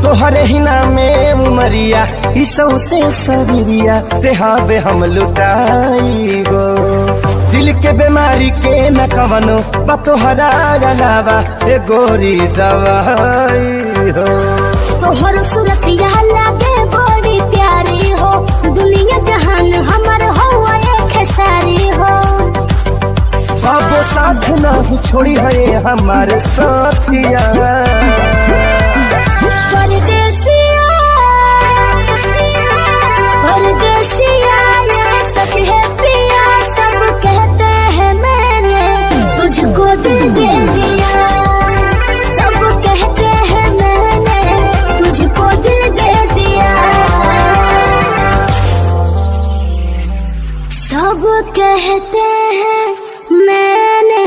तोहरे हिना में उमरिया इसौ से शरीरिया देहाबे हम लुटाई गो। दिल के बीमारी के न कवनो बा तोहरा अलावा ए गोरी दवाई हो। तोहर सूरतिया लागे बड़ी प्यारी हो, दुनिया जहान हमर हो एक सारी हो। बाबो साथ नहीं छोड़ी है हमारे साथिया। परदेसिया परदेसिया ये सच है पिया, सब कहते हैं मैंने तुझको दिल दे दिया। सब कहते हैं मैंने तुझको दिल दे दिया। सब कहते हैं मैंने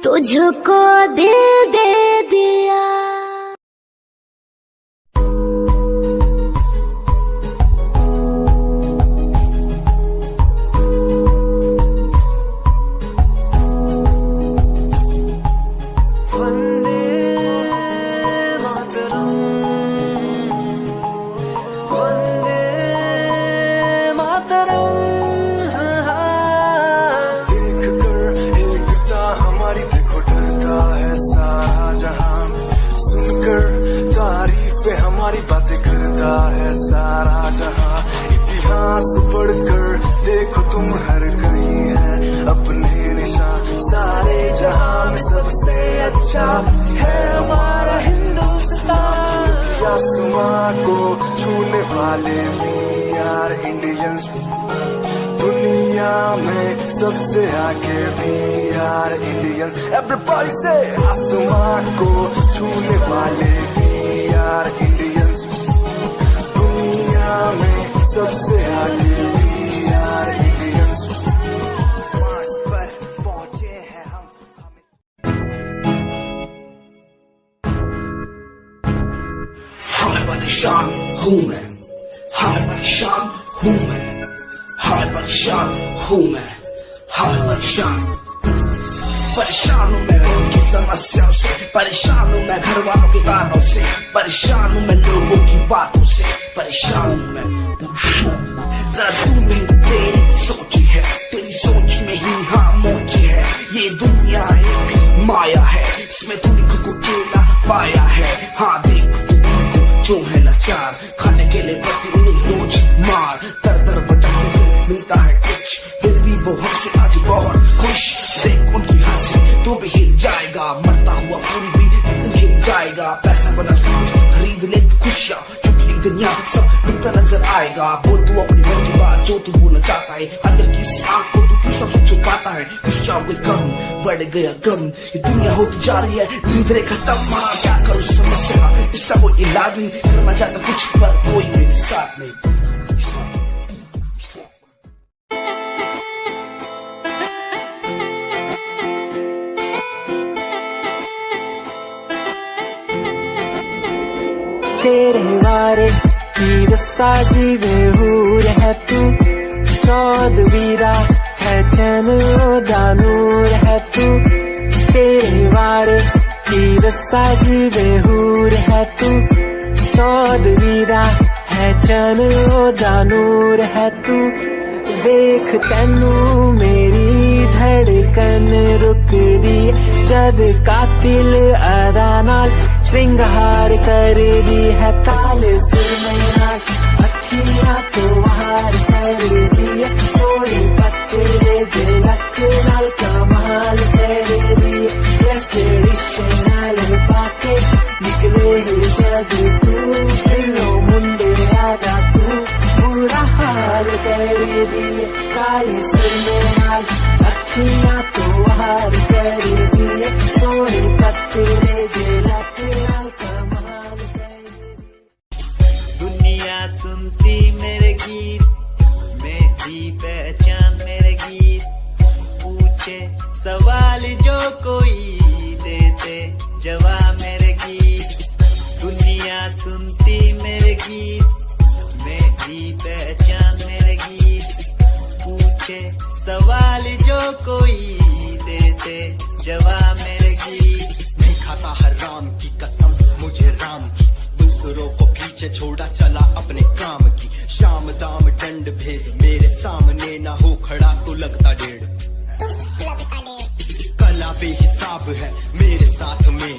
तुझको दिल दे दिया। पढ़कर देखो तुम हर कहीं है अपने निशान, सारे जहां में सबसे अच्छा है हमारा हिंदुस्तान। आसमां को छूने वाले भी यार इंडियंस, दुनिया में सबसे आगे भी यार इंडियंस। एवरीबॉडी से आसमां को छूने वाले भी यार इंडियंस, दुनिया में सबसे आगे भी यार इंडियंस। मार्स पर पहुंचे हैं हम। हमें बड़ी शान हूँ मैं, हमें बड़ी शान हूँ मैं, हाय परेशान हूँ मैं, हाय परेशान। परेशान हूँ मैं उनकी समस्याओं से, परेशान हूँ मैं घर वालों के तानों से, परेशान हूँ मैं लोगों की बातों से, परेशान हूँ मैं। जरा तू नहीं तेरी सोची है, तेरी सोच में ही हाँ मोची है। ये दुनिया एक माया है, इसमें तूने खुद को अकेला पाया है। हाँ देख तू जो है लाचार, खाने के लिए पड़ती उन्हें रोज मार। दर दर भटकने को मिलता है कुछ, फिर भी वो हमसे आज बहुत खुश। देख उनकी हंसी तो भी हिल जाएगा, मरता हुआ फूल भी हिल जाएगा। पैसा बना सब खरीद ले खुशियाँ, क्योंकि एक दिन यहाँ सब मिलता नजर आएगा। बोल तू अपनी मन की बात जो तू बोलना चाहता है, अंदर की आँख को तू क्यों सबसे छुपाता है। खुशियाँ हो गई कम, बढ़ गया गम, ये दुनिया होती जा रही है धीरे धीरे खत्म। हाँ क्या करूँ समस्या का, इसका कोई इलाज नहीं, करना चाहता कुछ पर कोई मेरे साथ नहीं। तेरे वारे की रस्सा जीवे हूर है तू, चौदवीरा है चैन दानूर है तू। तेरे वारे की रस्सा जीवे हूर है तू, चौदवीरा है चैन दानूर है तू। वेख तैनू मेरी धड़कन रुक दी, जद कातिल अदा नाल श्रृंगार कर दी है। काले सुरमैया अखियां तो वार कर दी है, सोने पत्ते झलक नाल कमाल कर दी है। ट्रेडिशनल पाके निकले जग तू, दिलो मुंडे आगा तू बुरा हाल कर दी है। काले सुरमैया अखियां तो वार कर दी है, सोने पत्ते झलक नाल कमाल कर दी। दुनिया सुनती मेरे गीत, मेरी पहचान मेरे गीत। पूछे सवाल जो कोई, देते जवाब मेरे गीत। दुनिया सुनती मेरे गीत, मेरी पहचान मेरे गीत। पूछे सवाल जो कोई, देते जवाब मेरे गीत। नहीं खाता हराम की कसम मुझे राम की, दूसरों को पीछे छोड़ा चला अपने काम की। शाम दाम दंड भेद मेरे सामने ना हो खड़ा तो लगता डेढ़। कला बेहिसाब है मेरे साथ में,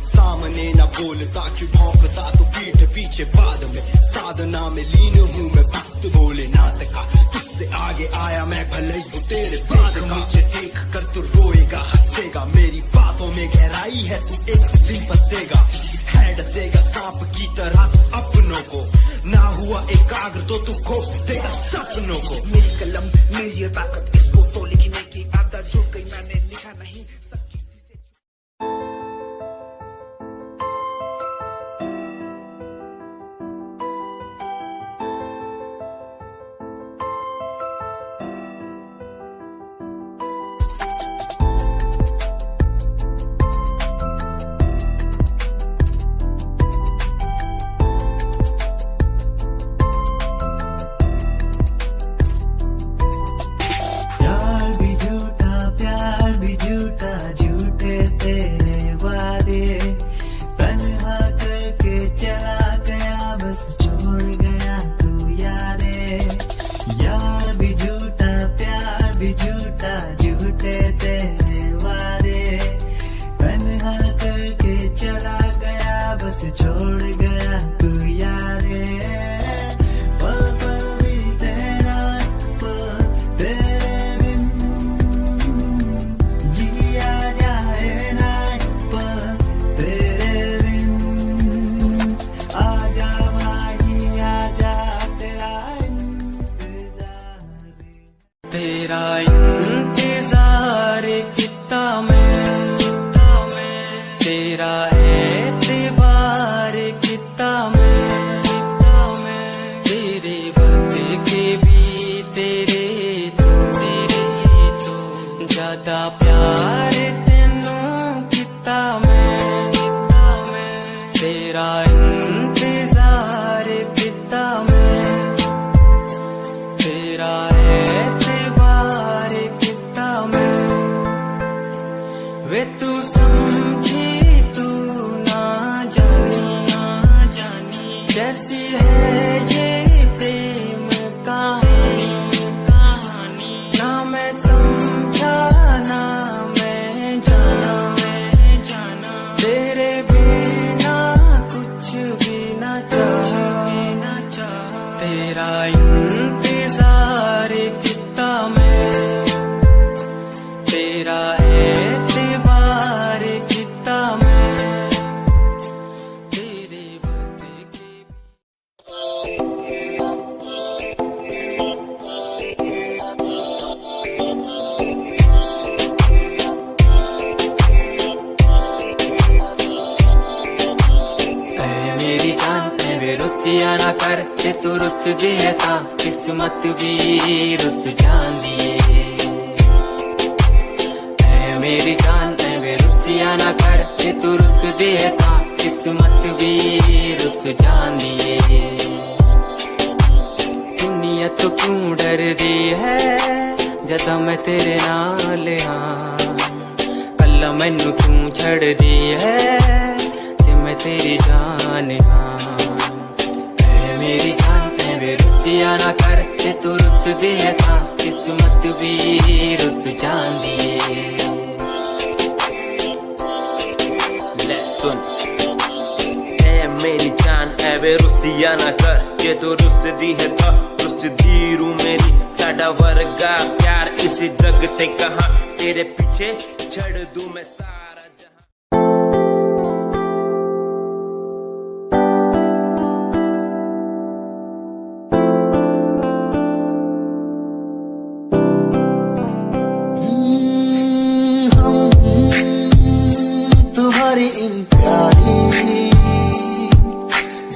सामने ना बोलता क्यों भौंकता तो पीठ पीछे बाद में। साधना में लीन हूँ मैं भक्त भोलेनाथ का, तुझसे आगे आया मैं भले हूँ तेरे बाद का। मुझे देख कर तू रोएगा हंसेगा, मेरी बातों में गहराई है तू एक दिन फंसेगा। है डसेगा सांप की तरह अपनों को, ना हुआ एकाग्र तो तू खो देगा सपनों को। मेरी कलम में ये ताकत, इसको तो लिखने की आदत जुड़ गई, मैंने लिखा नहीं सब किसी से। तेरा इंतजार कितना मैं, तेरा एतबार कितना मैं। तेरे वक्त के भी तेरे तो ज्यादा प्यार तेनू कितना मैं। तेरा इंतजार कितना मैं, तेरा एतबार कितना मैं वे तू समझी तू ना जानी कैसी है ये प्रेम कहानी ना मैं समझा ना मैं जाना तेरे बिना कुछ भी ना चाह तेरा इंतजार कितना मैं तेरा एतबार कितना मैं तेरे बदले के मेरी जान में रुसिया ना कर जे तू रुस दिए ता किस्मत भी रुस जान दिए मेरी जान में रुसिया ना कर जे तू रुस दिए ता किस्मत भी रुस जान दिए दुनिया तो क्यों डर दी है जदा मैं तेरे नाल हाँ कल मैनू क्यों छड़ दी है मैं तेरी जान हाँ मेरी जान में रुसिया ना कर जे तू रुस दिए था किस्मत भी रुस जान दिए ले सुन मेरी जान है वे रुसिया ना कर जे तू रुस दी है था रुस धीरू मेरी साडा वर्गा प्यार इस जग ते कहां तेरे पीछे छड़ दूं मैं सारा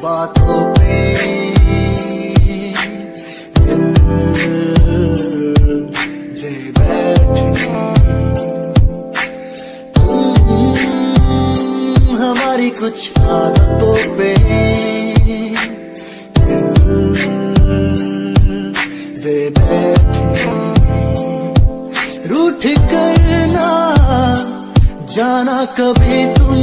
बातों पे दिल दे बैठे हमारी कुछ आदतों पे दिल दे बैठे रूठ करना जाना कभी तुम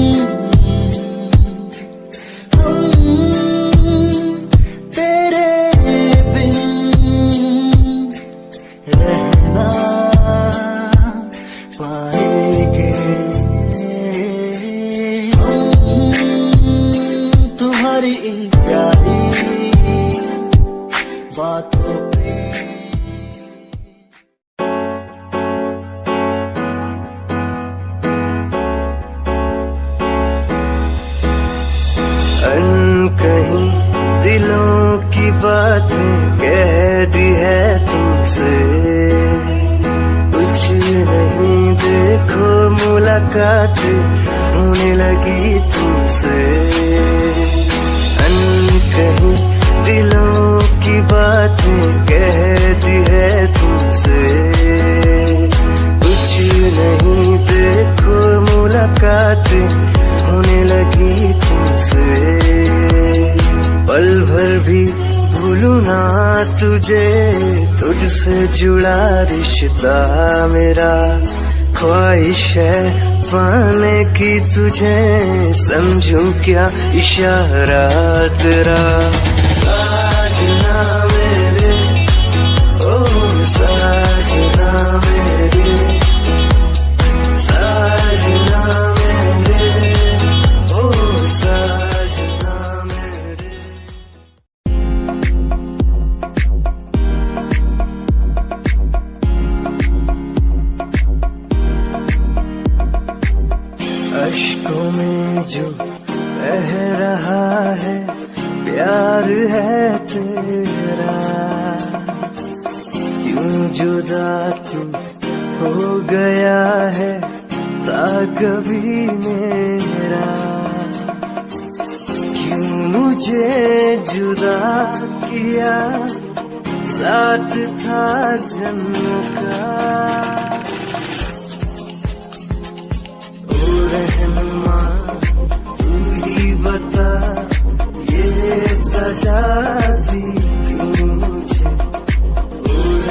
कहीं दिलों की बातें कह दी है तुमसे कुछ नहीं देखो मुलाकात होने लगी तुमसे कहीं दिलों की बातें कह दी है तुमसे कुछ नहीं देखो मुलाकात होने लगी तुमसे पल भर भी भूलू ना तुझे तुझसे जुड़ा रिश्ता मेरा ख्वाहिश है पाने की तुझे समझूं क्या इशारा तेरा साजना मेरे ओ साजना मेरे साजना मेरे ओ साजना मेरे अश्कों में जो बह रहा है प्यार है तेरा क्यों जुदा तू हो गया है ता कभी मेरा क्यों मुझे जुदा किया साथ था जन्म का रहनुमा तू ही बता ये सजा दी क्यों मुझे ओ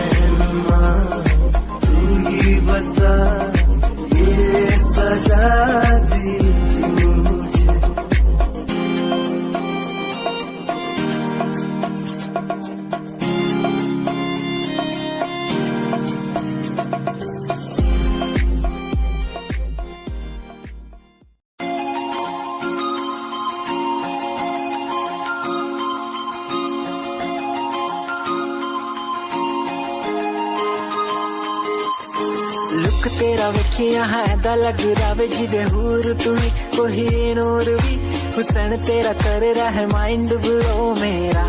लुक तेरा वेखिया है दा लग रावे जिवे हूर तू ही कोई नूर भी हुसन तेरा कर रहा है माइंड ब्लो मेरा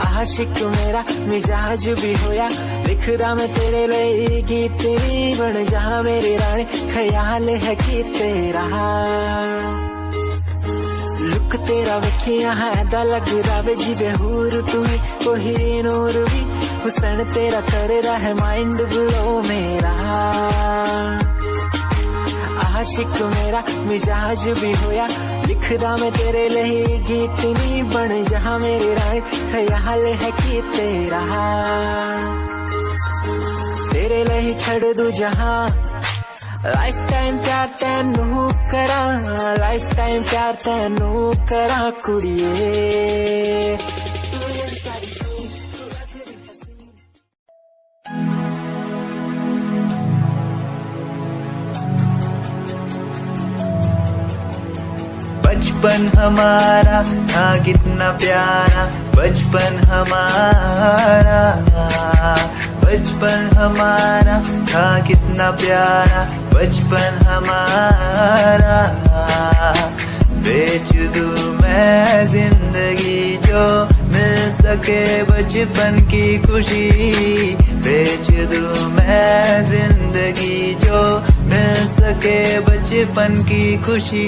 आशिक मेरा मिजाज भी होया लिखदा मैं तेरे लिए गीत तेरी बन जा मेरी रानी ख्याल है कि तेरा लुक तेरा वेखिया है दा लग रावे जिवे हूर तू ही कोई नूर भी हुसन तेरा कर रहा है माइंड ब्लो मेरा आशिक मेरा मिजाज भी होया लिखदा मैं तेरे लिए गीत नी बन जहां मेरी रानी ख्याल है कि तेरा तेरे लिए छड़ दू जहां लाइफ टाइम प्यार तेनू करा लाइफ टाइम प्यार तेनू करा कुड़िए बचपन हमारा था कितना प्यारा बचपन हमारा बचपन हमारा था कितना प्यारा बचपन हमारा बेच दूं मैं जिंदगी जो मिल सके बचपन की खुशी बेच दूं मैं जिंदगी जो मिल सके बचपन की खुशी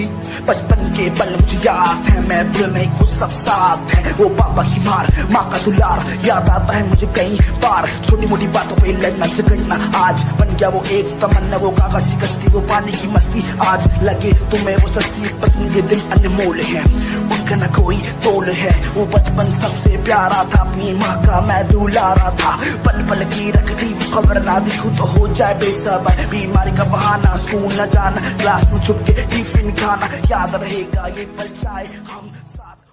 बचपन के पल मुझे याद है मैं भूल नहीं कुछ सब साथ है वो पापा की मार माँ का दुलार याद आता है मुझे कई बार छोटी मोटी बातों पे लड़ना झगड़ना आज बन गया वो एक तमन्ना वो कागज की कश्ती वो पानी की मस्ती आज लगे तुम्हें वो सस्ती बचपन के दिन अनमोल है उनका न कोई तोल है वो बचपन सबसे प्यारा था अपनी माँ का मैं दुलारा था पल पल की रखती खबर ना दिखूं तो हो जाए बेसब्र बीमारी का बहाना स्कूल न जाना क्लास में छुप के टिफिन खाना याद रहेगा ये पल चाहे हम साथ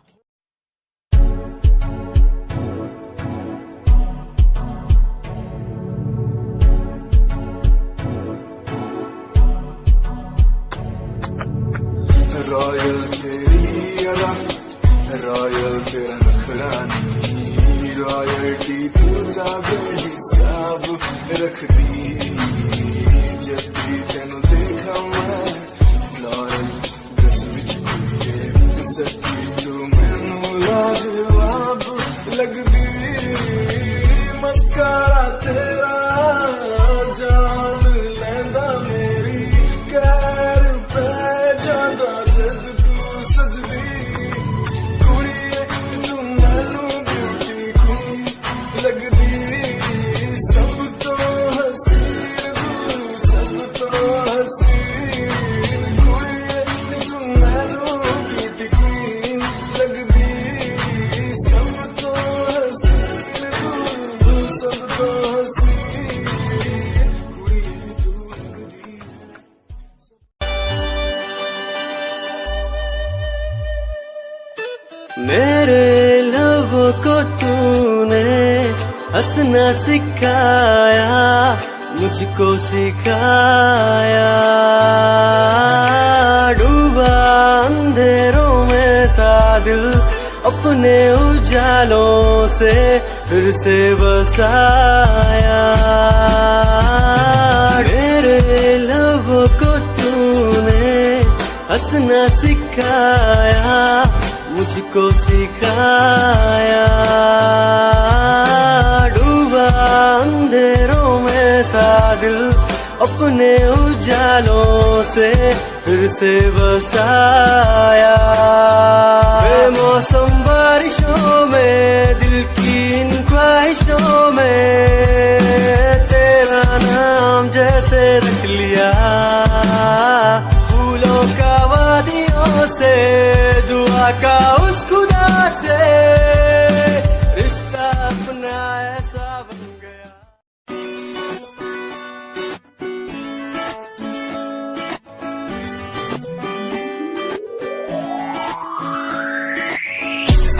रॉयल तेरी अदा रॉयल तेरा नखरानी रॉयल्टी तू जाबे हिसाब रख दी जब भी तेनू देखा मैं फ्लोरल ड्रेस विच कुड़िए सच्ची तू मैनू लाजवाब लगदी मस्कारा तेरा जान लैंदा मेरी कैर पे जादा जद तू सजदी कुड़िए तू मैनू ब्यूटी क्वीन लगदी सब तो हसीन तू सब तो हसीन कुड़िए तू मैनू ब्यूटी क्वीन लगदी सब तो हसीन तू सब तो हसीन कुड़िए तू लगदी मेरे लबों को तूने हंसना सिखाया मुझको सिखाया डूबा अंधेरों में था दिल अपने उजालों से फिर से बसाया मेरे लबों को तूने हंसना सिखाया मुझको सिखाया डूबा अंधेरों में था दिल अपने उजालों से फिर से बसाया बेमौसम बारिशों में दिल की इन ख्वाहिशों में तेरा नाम जैसे रख लिया फूलों का वादियों से दुआ का उस खुदा से रिश्ता अपना ऐसा बन गया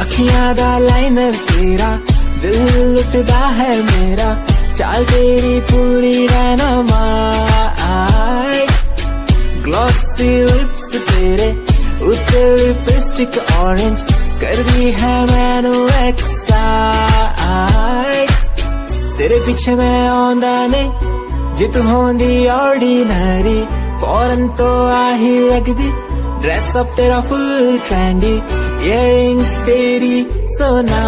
अखियां दा लाइनर तेरा दिल लुटदा है मेरा चाल तेरी पूरी डायनामाइट ग्लॉसी लिप्स तेरे उत्ते लिपस्टिक ऑरेंज कर दी है मैनू एक्साइट तेरे पीछे मैं आंदा नहीं जे तू होंदी ऑर्डिनरी फौरन तो आही लगदी ड्रेस अप तेरा फुल ट्रेंडी इयररिंग्स तेरी सोना